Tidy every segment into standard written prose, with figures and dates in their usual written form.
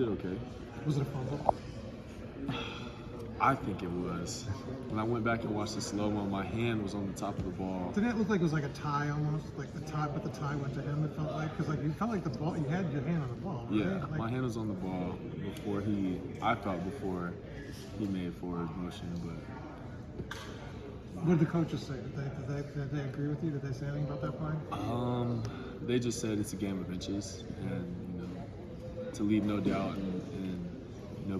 Did okay. Was it a fumble? I think it was. When I went back and watched the slow-mo, my hand was on the top of the ball. Didn't it look like it was like a tie almost? Like the tie, but the tie went to him, it felt like? Because like you felt like the ball, you had your hand on the ball, right? Yeah, Like, my hand was on the ball before before he made forward motion, but what did the coaches say? Did they agree with you? Did they say anything about that play? they just said it's a game of inches, and to leave no doubt and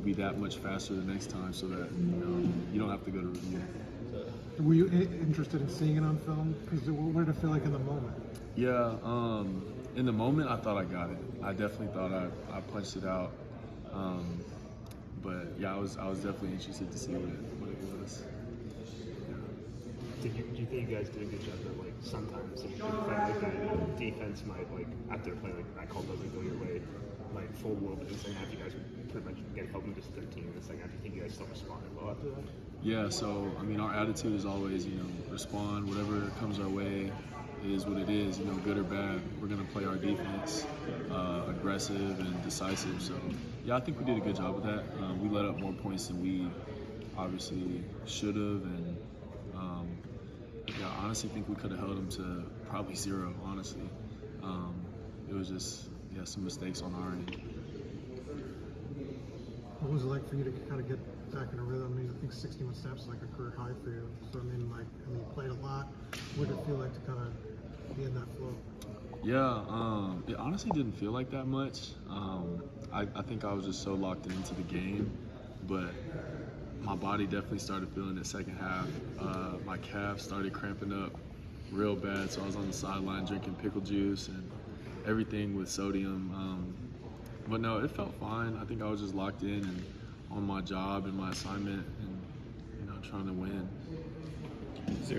be that much faster the next time, so that you don't have to go to review. Were you interested in seeing it on film? Because what did it feel like in the moment? Yeah, in the moment I thought I got it. I definitely thought I punched it out. But yeah, I was definitely interested to see what it was. Do you think you guys did a good job of, like, sometimes if you felt like the defense might, like, after play, like, that call doesn't go your way, like, full whoop in the second half, you guys pretty much get held them just 13 in the second half. Do you think you guys still responded well after that? Yeah, so, I mean, our attitude is always, respond, whatever comes our way is what it is, good or bad. We're going to play our defense, aggressive and decisive. So, yeah, I think we did a good job with that. We let up more points than we obviously should have, and yeah, I honestly think we could have held them to probably 0, honestly. It was just, some mistakes on our end. What was it like for you to kind of get back in a rhythm? I mean, I think 61 snaps is like a career high for you. So, you played a lot. What did it feel like to kind of be in that flow? Yeah, it honestly didn't feel like that much. I think I was just so locked into the game, but my body definitely started feeling it second half. My calf started cramping up real bad, so I was on the sideline drinking pickle juice and everything with sodium. But no, it felt fine. I think I was just locked in and on my job and my assignment and, trying to win. Does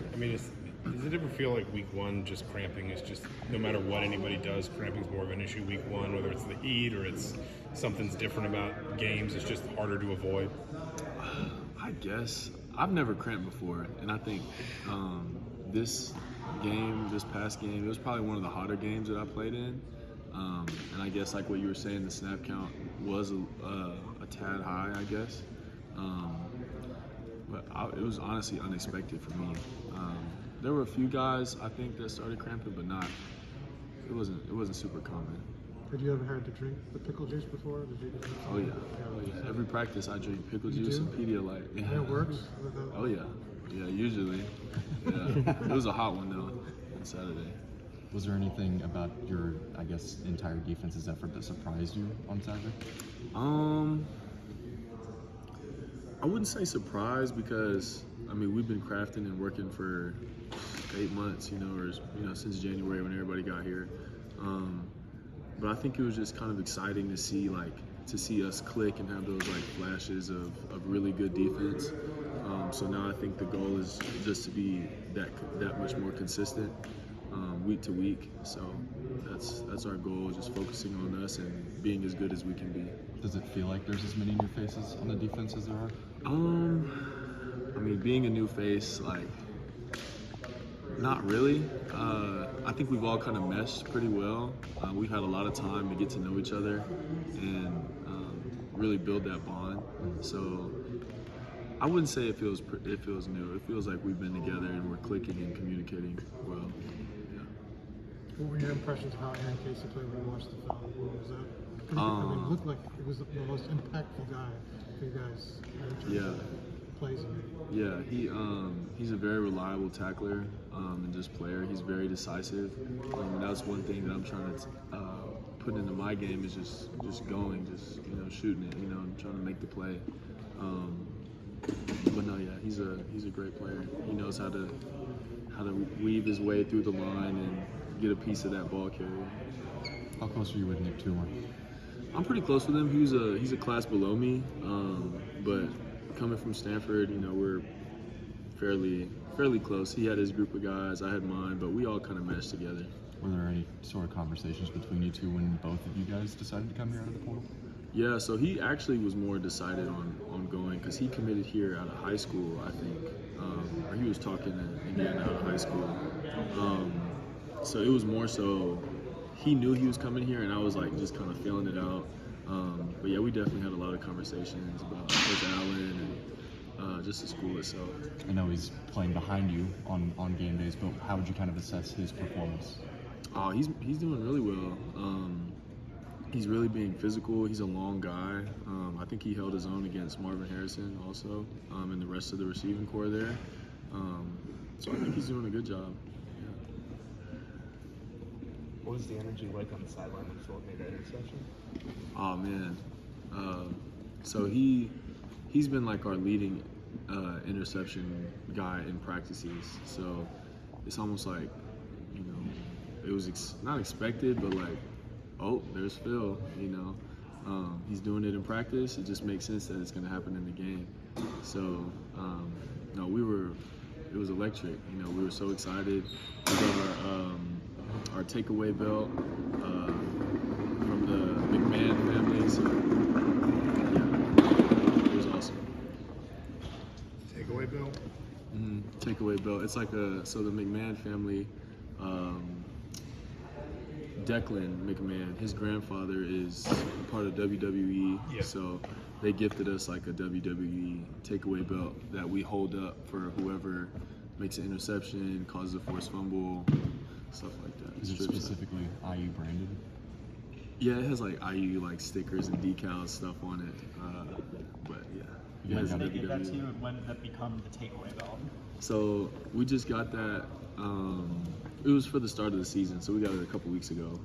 it ever feel like week one, just cramping is just, no matter what anybody does, cramping's more of an issue week one, whether it's the heat or it's something's different about games, it's just harder to avoid? I guess. I've never cramped before, and I think this past game, it was probably one of the hotter games that I played in. And I guess like what you were saying, the snap count was a tad high, I guess. But it was honestly unexpected for me. There were a few guys I think that started cramping, but it wasn't super common. Had you ever had to drink the pickle juice before? Did you Oh yeah. Every practice I drink pickle juice and Pedialyte. Yeah. And it works? Oh yeah. Yeah, usually. Yeah. It was a hot one though on Saturday. Was there anything about your, I guess, entire defense's effort that surprised you on Saturday? I wouldn't say surprised because, we've been crafting and working for 8 months, or since January when everybody got here. But I think it was just kind of exciting to see us click and have those flashes of really good defense. So now I think the goal is just to be that much more consistent week to week. So that's our goal, just focusing on us and being as good as we can be. Does it feel like there's as many new faces on the defense as there are? Being a new face, not really. I think we've all kind of meshed pretty well. We've had a lot of time to get to know each other and really build that bond. So I wouldn't say it feels new. It feels like we've been together and we're clicking and communicating well. Yeah. What were your impressions of how Aaron Casey played when you watched the film? What was that? It looked like it was the most impactful guy for you guys. Yeah. Plays. Yeah, he's a very reliable tackler and just player. He's very decisive. And that's one thing that I'm trying to put into my game is just going, shooting it, and trying to make the play. But no, yeah, he's a great player. He knows how to weave his way through the line and get a piece of that ball carrier. How close are you with Nick Toomer? I'm pretty close with him. He's a class below me, but coming from Stanford, we're fairly close. He had his group of guys, I had mine, but we all kind of meshed together. Were there any sort of conversations between you two when both of you guys decided to come here out of the portal? Yeah, so he actually was more decided on going because he committed here out of high school, I think, or he was talking to Indiana out of high school. So it was more so he knew he was coming here, and I was just kind of feeling it out. But yeah, we definitely had a lot of conversations about Coach Allen and just the school itself. I know he's playing behind you on game days, but how would you kind of assess his performance? He's doing really well. He's really being physical. He's a long guy. I think he held his own against Marvin Harrison also, and the rest of the receiving core there. So I think he's doing a good job. Yeah. What was the energy like on the sideline when Philip made that interception? Oh man. So he's been like our leading interception guy in practices. So it's almost like, you know, it was not expected, but like, oh, there's Phil. You know, he's doing it in practice. It just makes sense that it's going to happen in the game. So no, it was electric. You know, we were so excited. We got our takeaway belt from the McMahon family. So yeah, it was awesome. Takeaway bill. Takeaway belt. It's like so the McMahon family, Declan McMahon, his grandfather is part of WWE. Yeah. So they gifted us like a WWE takeaway belt that we hold up for whoever makes an interception, causes a forced fumble, stuff like that. Is it Strip specifically IU branded? Yeah, it has like IU like stickers and decals stuff on it. But yeah, You it has guys They got give that to WWE. you, and when did that become the takeaway belt? So we just got that. It was for the start of the season, so we got it a couple weeks ago.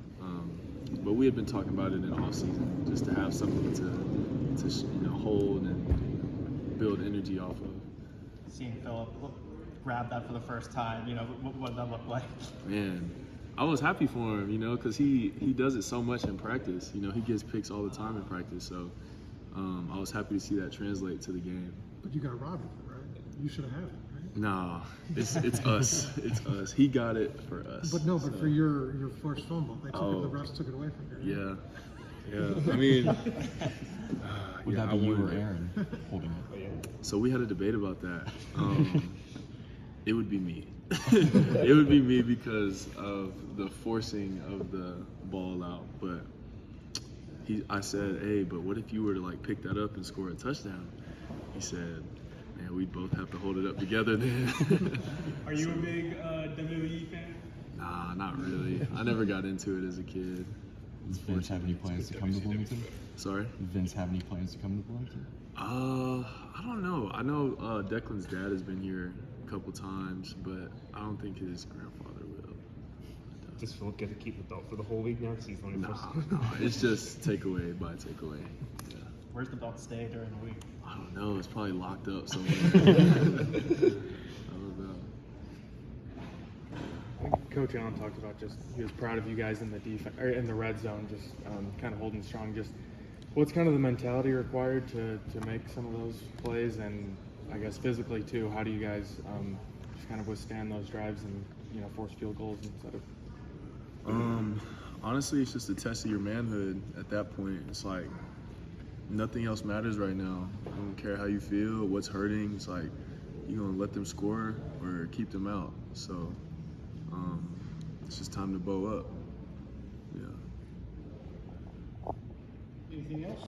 But we had been talking about it in the off season, just to have something to hold and build energy off of. Seeing Philip grab that for the first time, what did that look like? Man, I was happy for him, because he does it so much in practice. He gets picks all the time in practice, so I was happy to see that translate to the game. But you got robbed of it, right? You should have had it, right? Nah, it's us. It's us. He got it for us. But no, so. for your first fumble, they took Oh. it, the refs took it away from you. Yeah. I mean, Would yeah, that I be you or wanted it. Aaron holding it? Oh, yeah. So we had a debate about that. It would be me. It would be me because of the forcing of the ball out. But I said, hey, but what if you were to like pick that up and score a touchdown? He said, man, we'd both have to hold it up together then. Are you a big WWE fan? Nah, not really. I never got into it as a kid. Does Vince have any plans to come to Bloomington? Sorry? Does Vince have any plans to come to Bloomington? I don't know. I know Declan's dad has been here a couple times, but I don't think his grandfather will. Does Philip get to keep the belt for the whole week now? Because he's the only person. No, it's just takeaway by takeaway. Yeah. Where's the belt stay during the week? I don't know. It's probably locked up somewhere. I don't know. I think Coach Allen talked about just he was proud of you guys in the defense or in the red zone, just kind of holding strong. Just what's kind of the mentality required to make some of those plays, and I guess physically too. How do you guys just kind of withstand those drives and force field goals instead of? Honestly, it's just a test of your manhood at that point. It's like nothing else matters right now. I don't care how you feel, what's hurting. It's like you're gonna let them score or keep them out. So it's just time to bow up. Yeah. Anything else?